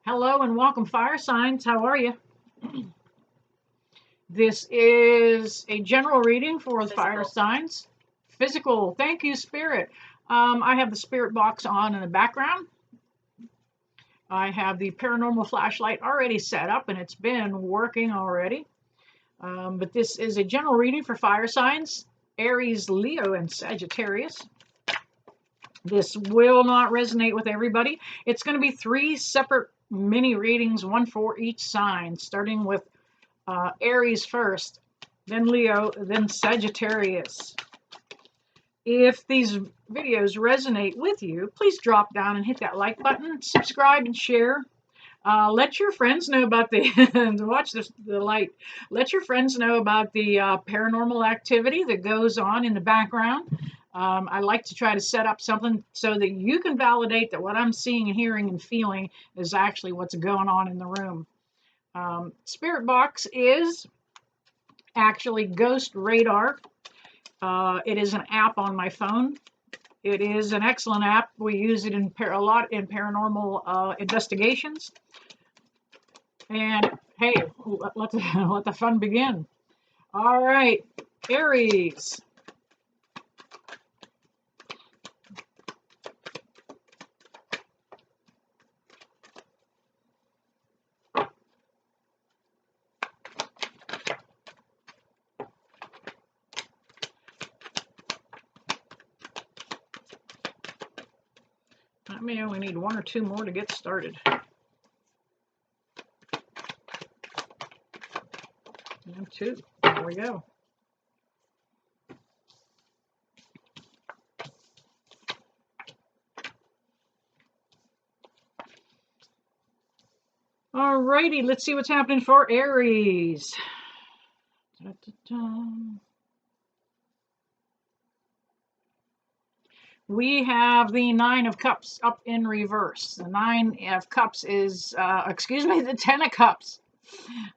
Hello and welcome, fire signs. How are you? This is a general reading for the fire signs. Physical. Thank you, Spirit. I have the spirit box on in the background. I have the paranormal flashlight already set up and it's been working already. But this is a general reading for fire signs, Aries, Leo, and Sagittarius. This will not resonate with everybody. It's going to be 3 separate mini readings, one for each sign, starting with Aries first, then Leo, then Sagittarius. If these videos resonate with you, please drop down and hit that like button, subscribe and share. Let your friends know about the watch the light. Let your friends know about the paranormal activity that goes on in the background. I like to try to set up something so that you can validate that what I'm seeing and hearing and feeling is actually what's going on in the room. Spirit box is actually Ghost Radar. It is an app on my phone. It is an excellent app. We use it a lot in paranormal investigations. And hey, let the fun begin. All right, Aries. I may only need 1 or 2 more to get started. And 2. There we go. All righty, let's see what's happening for Aries. We have the 9 of Cups up in reverse. The 9 of Cups is, the 10 of Cups.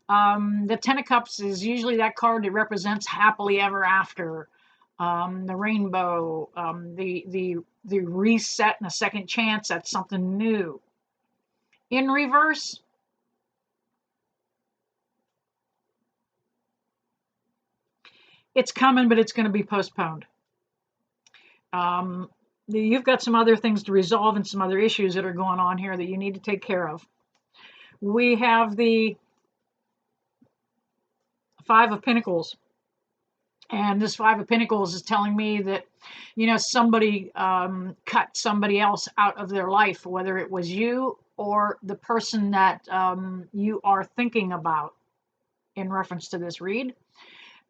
The 10 of Cups is usually that card that represents happily ever after, the rainbow, the reset and a second chance at something new. In reverse, it's coming, but it's going to be postponed. You've got some other things to resolve and some other issues that are going on here that you need to take care of. We have the 5 of Pentacles. And this 5 of Pentacles is telling me that, somebody cut somebody else out of their life, whether it was you or the person that you are thinking about in reference to this read.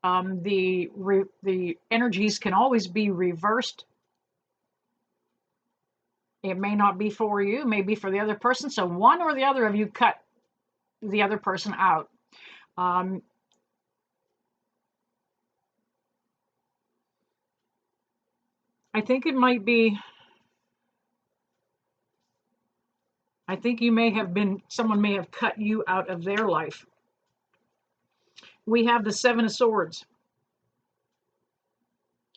The energies can always be reversed. It may not be for you, it may be for the other person. So one or the other of you cut the other person out. I think it might be, I think you may have been, someone may have cut you out of their life. We have the 7 of Swords.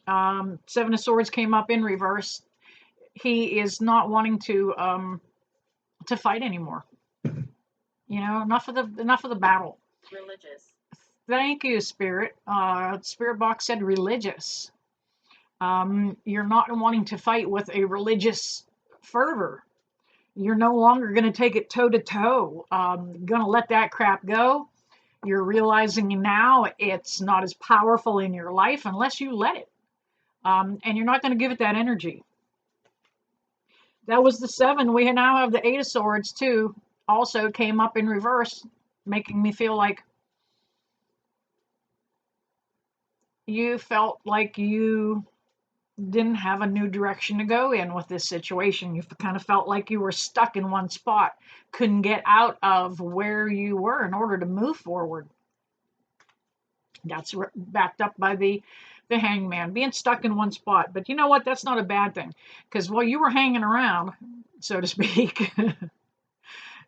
7 of Swords came up in reverse. He is not wanting to fight anymore. Enough of the battle. Religious. Thank you, Spirit. Spirit box said religious. You're not wanting to fight with a religious fervor. You're no longer going to take it toe to toe. Going to let that crap go. You're realizing now it's not as powerful in your life unless you let it. And you're not going to give it that energy. That was the 7. We now have the 8 of Swords too. Also came up in reverse, making me feel like you felt like you didn't have a new direction to go in with this situation. You kind of felt like you were stuck in one spot, couldn't get out of where you were in order to move forward. That's backed up by the Hangman, being stuck in one spot. But you know what? That's not a bad thing, because while you were hanging around, so to speak,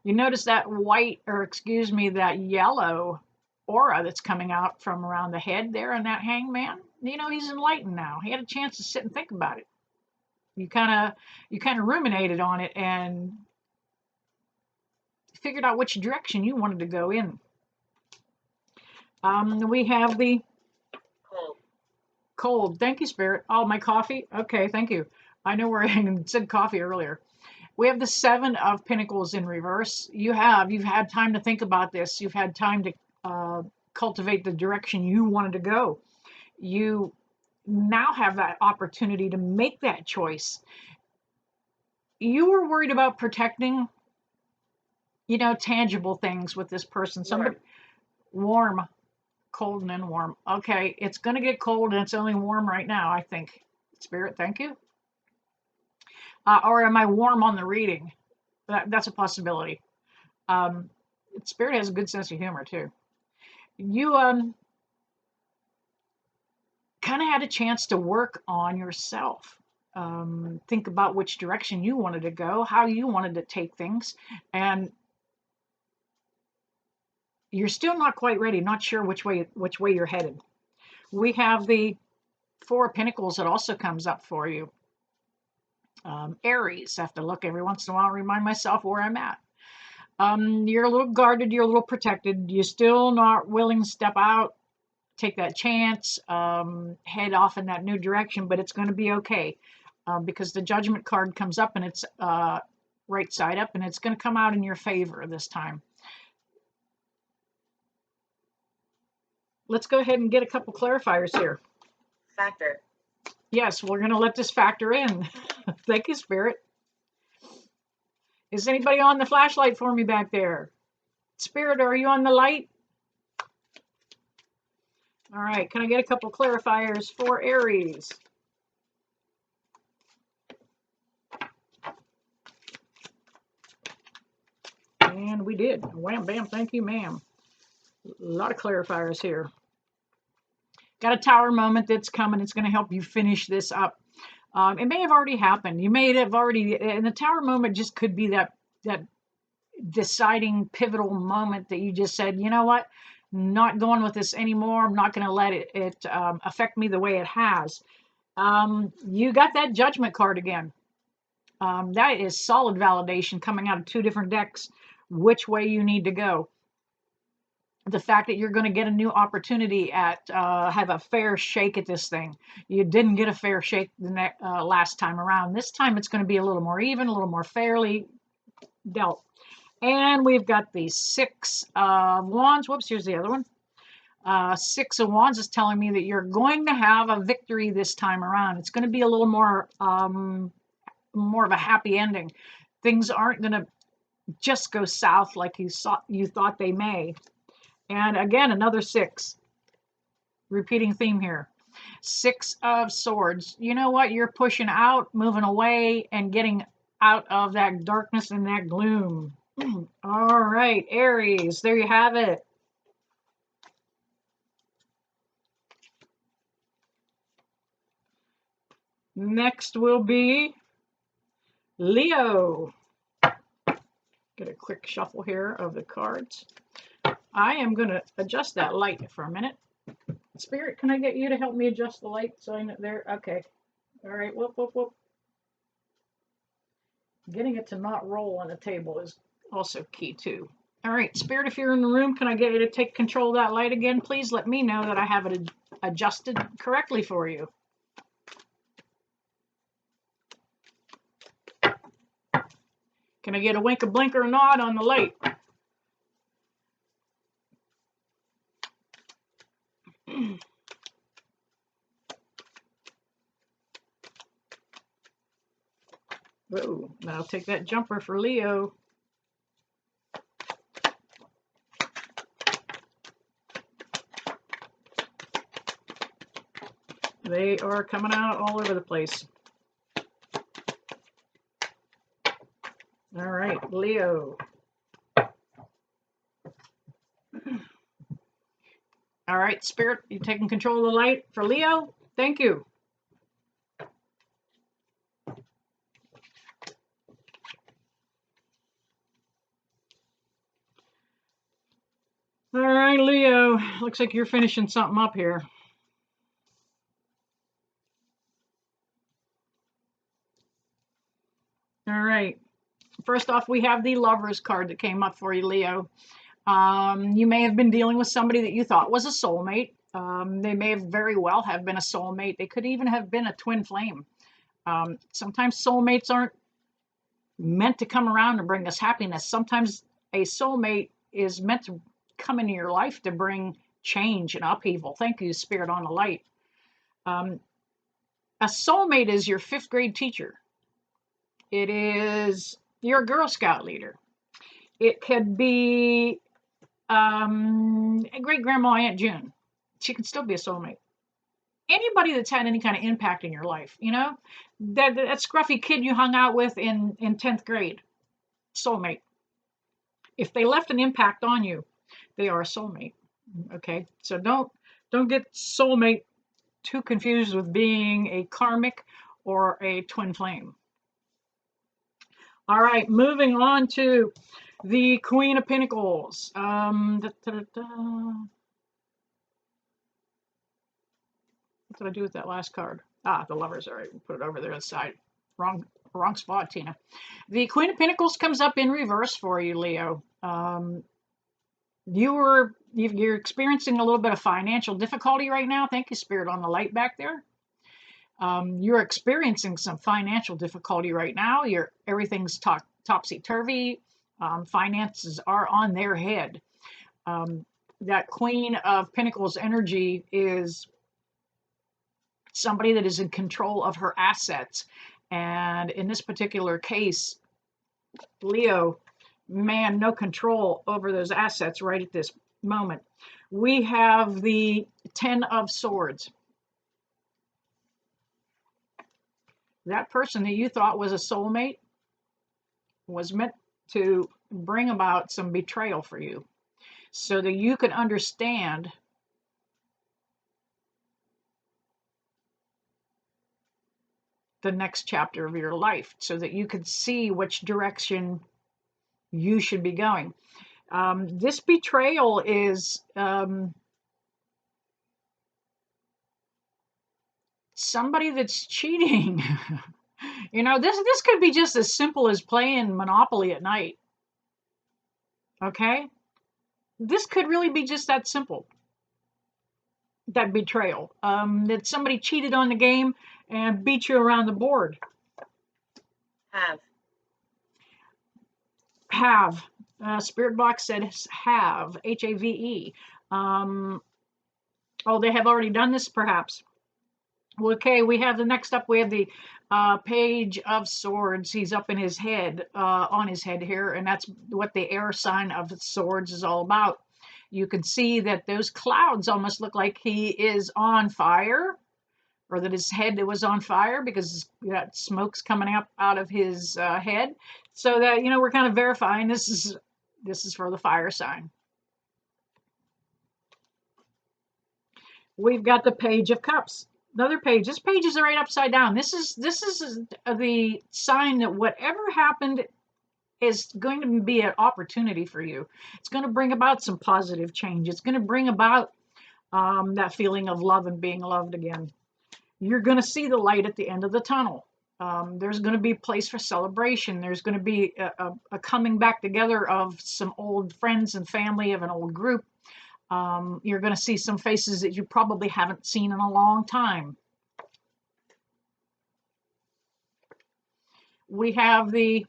you notice that that yellow aura that's coming out from around the head there in that Hangman. He's enlightened now. He had a chance to sit and think about it. You kind of ruminated on it and figured out which direction you wanted to go in. We have the cold. Thank you, Spirit. Oh, my coffee? Okay, thank you. I know where I said coffee earlier. We have the 7 of Pentacles in reverse. You've had time to think about this. You've had time to cultivate the direction you wanted to go. You now have that opportunity to make that choice. You were worried about protecting, tangible things with this person. Somebody warm, cold and then warm. Okay, it's going to get cold and it's only warm right now, I think. Spirit, thank you. Or am I warm on the reading? That's a possibility. Spirit has a good sense of humor too. You kind of had a chance to work on yourself. Think about which direction you wanted to go, how you wanted to take things, and you're still not quite ready, not sure which way you're headed. We have the 4 of Pentacles that also comes up for you. Aries, I have to look every once in a while, remind myself where I'm at. You're a little guarded, you're a little protected, you're still not willing to step out, take that chance, head off in that new direction, but it's going to be okay, because the Judgment card comes up and it's right side up, and it's going to come out in your favor this time. Let's go ahead and get a couple clarifiers here. Factor. Yes, we're going to let this factor in. Thank you, Spirit. Is anybody on the flashlight for me back there? Spirit, are you on the light? All right, can I get a couple clarifiers for Aries? And we did. Wham, bam, thank you, ma'am. A lot of clarifiers here. Got a tower moment that's coming. It's going to help you finish this up. It may have already happened. You may have already, and the tower moment just could be that deciding pivotal moment that you just said, you know what, not going with this anymore. I'm not going to let it affect me the way it has. You got that Judgment card again. That is solid validation coming out of 2 different decks, which way you need to go. The fact that you're going to get a new opportunity at have a fair shake at this thing. You didn't get a fair shake the last time around. This time it's going to be a little more even, a little more fairly dealt. And we've got the 6 of Wands. Whoops, here's the other one. 6 of Wands is telling me that you're going to have a victory this time around. It's going to be a little more of a happy ending. Things aren't going to just go south like you thought they may. And again, another 6. Repeating theme here. 6 of Swords. You know what? You're pushing out, moving away, and getting out of that darkness and that gloom. All right, Aries, there you have it. Next will be Leo. Get a quick shuffle here of the cards. I am going to adjust that light for a minute. Spirit, can I get you to help me adjust the light so I know there? Okay. All right. Whoop, whoop, whoop. Getting it to not roll on the table is also key too. All right, Spirit, if you're in the room, can I get you to take control of that light again? Please let me know that I have it adjusted correctly for you. Can I get a wink, a blink, or a nod on the light? Whoa, I'll take that jumper for Leo. They are coming out all over the place. All right, Leo. All right, Spirit, you taking control of the light for Leo? Thank you. All right, Leo, looks like you're finishing something up here. All right, First off, we have the Lovers card that came up for you, Leo. You may have been dealing with somebody that you thought was a soulmate. They may have very well have been a soulmate. They could even have been a twin flame. Sometimes soulmates aren't meant to come around and bring us happiness. Sometimes a soulmate is meant to come into your life to bring change and upheaval. Thank you, Spirit on the Light. A soulmate is your 5th grade teacher. It is your Girl Scout leader. It could be a great grandma Aunt June. She could still be a soulmate. Anybody that's had any kind of impact in your life, you know, that scruffy kid you hung out with in 10th grade, soulmate. If they left an impact on you, they are a soulmate. Okay, so don't get soulmate too confused with being a karmic or a twin flame. All right, moving on to the Queen of Pentacles. What did I do with that last card? The Lovers. All right, put it over there on the side. Wrong spot, Tina. The Queen of Pentacles comes up in reverse for you, Leo. You're experiencing a little bit of financial difficulty right now. Thank you, Spirit on the Light back there. You're experiencing some financial difficulty right now. Everything's topsy-turvy. Finances are on their head. That Queen of Pentacles energy is somebody that is in control of her assets. And in this particular case, Leo, man, no control over those assets right at this moment. We have the 10 of Swords. That person that you thought was a soulmate was meant to bring about some betrayal for you so that you could understand the next chapter of your life, so that you could see which direction you should be going. This betrayal is somebody that's cheating. You know, this could be just as simple as playing Monopoly at night. Okay? This could really be just that simple. That betrayal. That somebody cheated on the game and beat you around the board. Have. Spirit Box said have. H-A-V-E. Oh, they have already done this, perhaps. Okay, we have the next up. We have the Page of Swords. He's up in his head, on his head here, and that's what the air sign of Swords is all about. You can see that those clouds almost look like he is on fire, or that his head was on fire, because that smoke's coming up out of his head. So that, you know, we're kind of verifying this is for the fire sign. We've got the Page of Cups. Another page. This page is right upside down. This is the sign that whatever happened is going to be an opportunity for you. It's going to bring about some positive change. It's going to bring about that feeling of love and being loved again. You're going to see the light at the end of the tunnel. There's going to be a place for celebration. There's going to be a coming back together of some old friends and family of an old group. You're going to see some faces that you probably haven't seen in a long time. We have the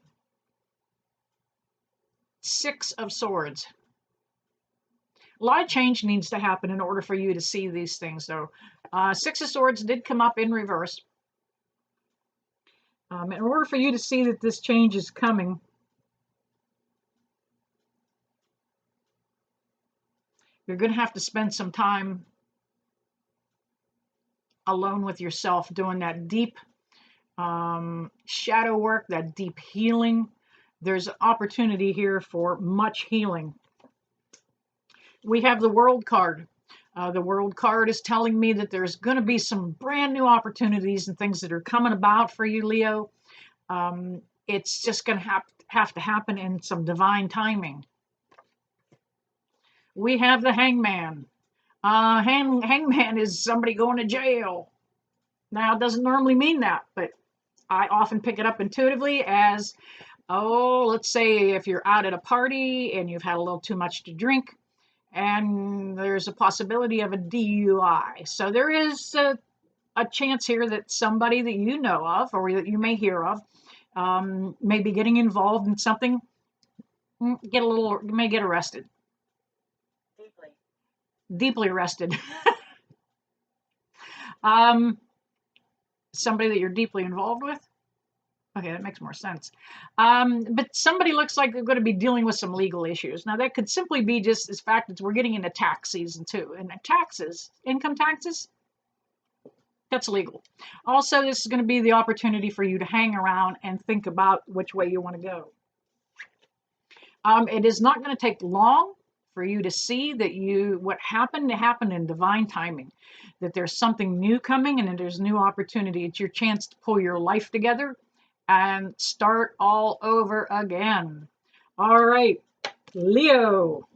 6 of Swords. A lot of change needs to happen in order for you to see these things, though. 6 of Swords did come up in reverse. In order for you to see that this change is coming, you're going to have to spend some time alone with yourself, doing that deep shadow work, that deep healing. There's opportunity here for much healing. We have the World card. The World card is telling me that there's going to be some brand new opportunities and things that are coming about for you, Leo. It's just going to have to happen in some divine timing. We have the Hangman. Hangman is somebody going to jail. Now, it doesn't normally mean that, but I often pick it up intuitively as Oh, let's say if you're out at a party and you've had a little too much to drink, and there's a possibility of a DUI. So there is a chance here that somebody that you know of or that you may hear of may be getting involved in something, may get arrested. Deeply arrested. Somebody that you're deeply involved with. Okay, that makes more sense. But somebody looks like they're going to be dealing with some legal issues. Now, that could simply be just as fact that we're getting into tax season too. And taxes, income taxes, that's legal. Also, this is going to be the opportunity for you to hang around and think about which way you want to go. It is not going to take long for you to see that what happened to happen in divine timing, that there's something new coming and that there's new opportunity. It's your chance to pull your life together and start all over again. All right, Leo,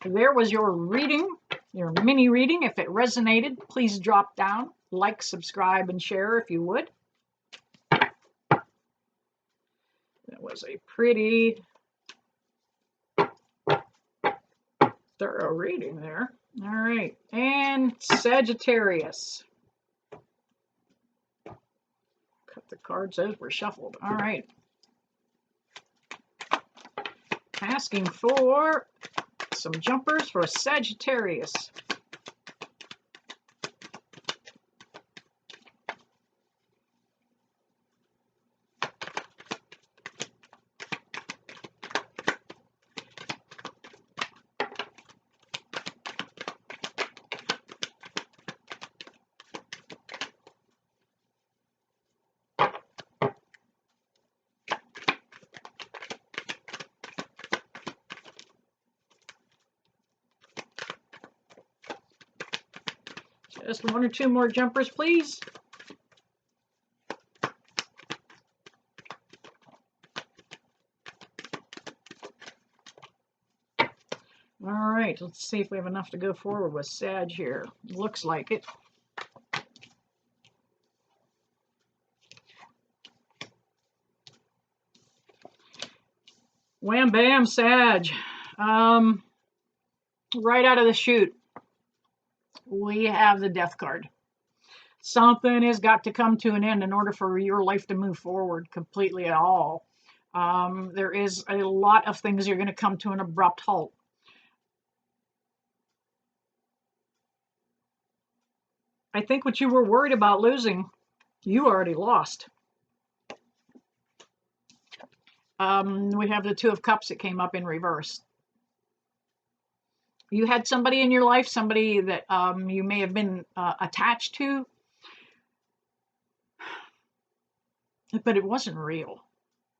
there was your reading, your mini reading. If it resonated, please drop down, like, subscribe, and share if you would. That was a pretty thorough reading there. All right, and Sagittarius. Cut the cards as were shuffled. All right. Asking for some jumpers for Sagittarius. Just one or two more jumpers, please. All right, let's see if we have enough to go forward with Sag here. Looks like it. Wham bam, Sag. Right out of the chute, we have the Death card. Something has got to come to an end in order for your life to move forward completely at all. There is a lot of things you're going to come to an abrupt halt. I think what you were worried about losing, you already lost. We have the Two of Cups that came up in reverse. You had somebody in your life, somebody that you may have been attached to, but it wasn't real.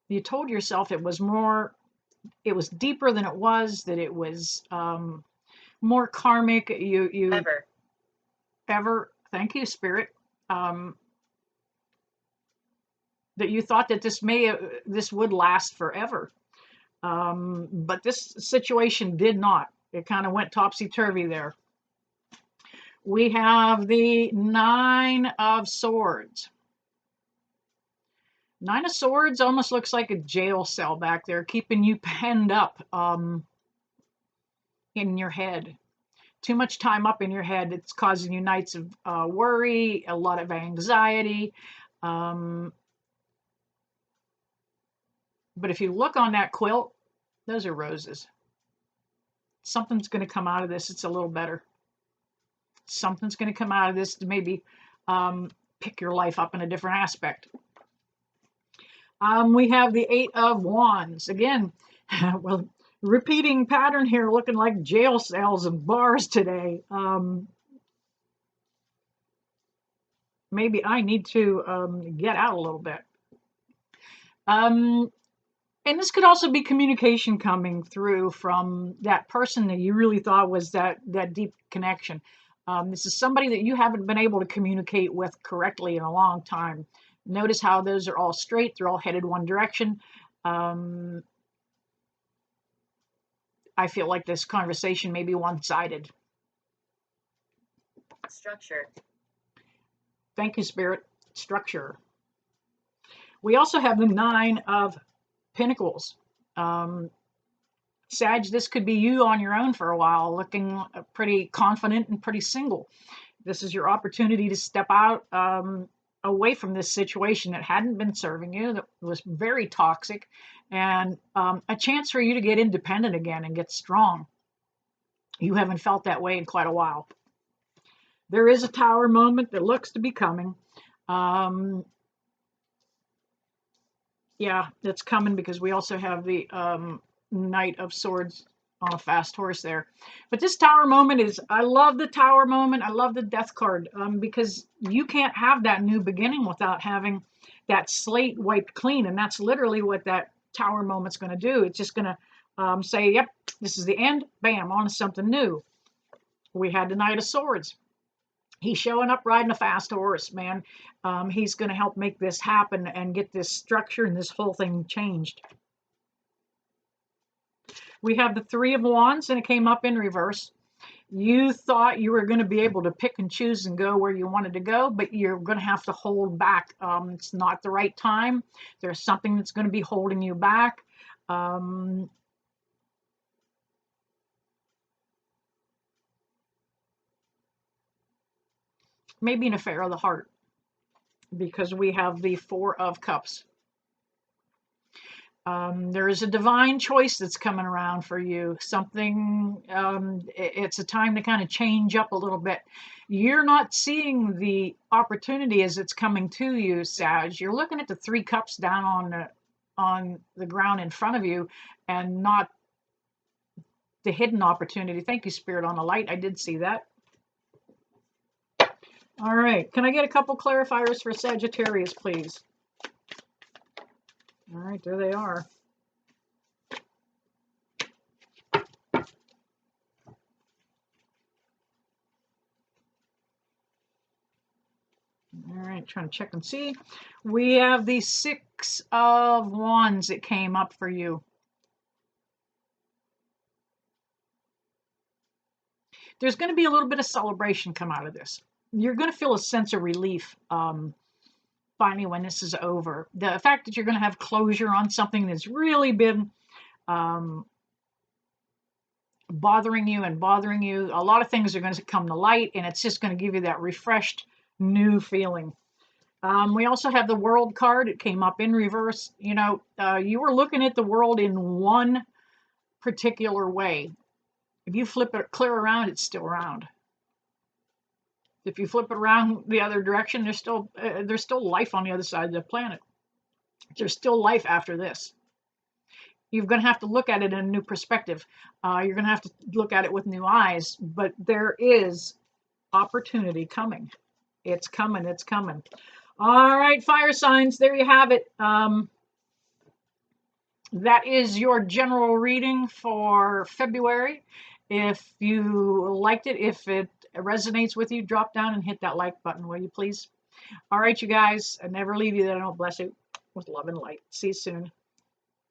You told yourself it was deeper than it was, that it was more karmic. Ever, thank you, Spirit. That you thought that this would last forever, but this situation did not. It kind of went topsy-turvy there. We have the Nine of Swords. Nine of Swords almost looks like a jail cell back there, keeping you penned up in your head. Too much time up in your head. It's causing you nights of worry, a lot of anxiety. But if you look on that quilt, those are roses. Something's going to come out of this. It's a little better. Something's going to come out of this to maybe pick your life up in a different aspect. We have the Eight of Wands. Again, well, repeating pattern here, looking like jail cells and bars today. Maybe I need to get out a little bit. And this could also be communication coming through from that person that you really thought was that deep connection. This is somebody that you haven't been able to communicate with correctly in a long time. Notice how those are all straight. They're all headed one direction. I feel like this conversation may be one-sided. Structure. Thank you, Spirit. Structure. We also have the Nine of Pentacles. Sag, this could be you on your own for a while, looking pretty confident and pretty single. This is your opportunity to step out away from this situation that hadn't been serving you, that was very toxic, and a chance for you to get independent again and get strong. You haven't felt that way in quite a while. There is a Tower moment that looks to be coming. Yeah, it's coming because we also have the Knight of Swords on a fast horse there. But this Tower moment is, I love the Tower moment. I love the Death card because you can't have that new beginning without having that slate wiped clean. And that's literally what that Tower moment's going to do. It's just going to say, yep, this is the end. Bam, on to something new. We had the Knight of Swords. He's showing up riding a fast horse, man. He's going to help make this happen and get this structure and this whole thing changed. We have the Three of Wands, and it came up in reverse. You thought you were going to be able to pick and choose and go where you wanted to go, but you're going to have to hold back. It's not the right time. There's something that's going to be holding you back. Maybe an affair of the heart, because we have the Four of Cups. There is a divine choice that's coming around for you. Something, it's a time to kind of change up a little bit. You're not seeing the opportunity as it's coming to you, Sag. You're looking at the Three Cups down on the ground in front of you and not the hidden opportunity. Thank you, Spirit, on the light. I did see that. All right. Can I get a couple clarifiers for Sagittarius, please? All right, there they are. All right, trying to check and see. We have the Six of Wands that came up for you. There's going to be a little bit of celebration come out of this. You're going to feel a sense of relief finally when this is over. The fact that you're going to have closure on something that's really been bothering you, a lot of things are going to come to light, and it's just going to give you that refreshed new feeling. We also have the World card. It came up in reverse. You know, you were looking at the world in one particular way. If you flip it clear around, it's still round. If you flip it around the other direction, there's still life on the other side of the planet. There's still life after this. You're going to have to look at it in a new perspective. You're going to have to look at it with new eyes. But there is opportunity coming. It's coming. It's coming. All right, fire signs. There you have it. That is your general reading for February. If you liked it, if it resonates with you, drop down and hit that like button, will you please? All right, you guys. I never leave you that I don't bless you with love and light. See you soon.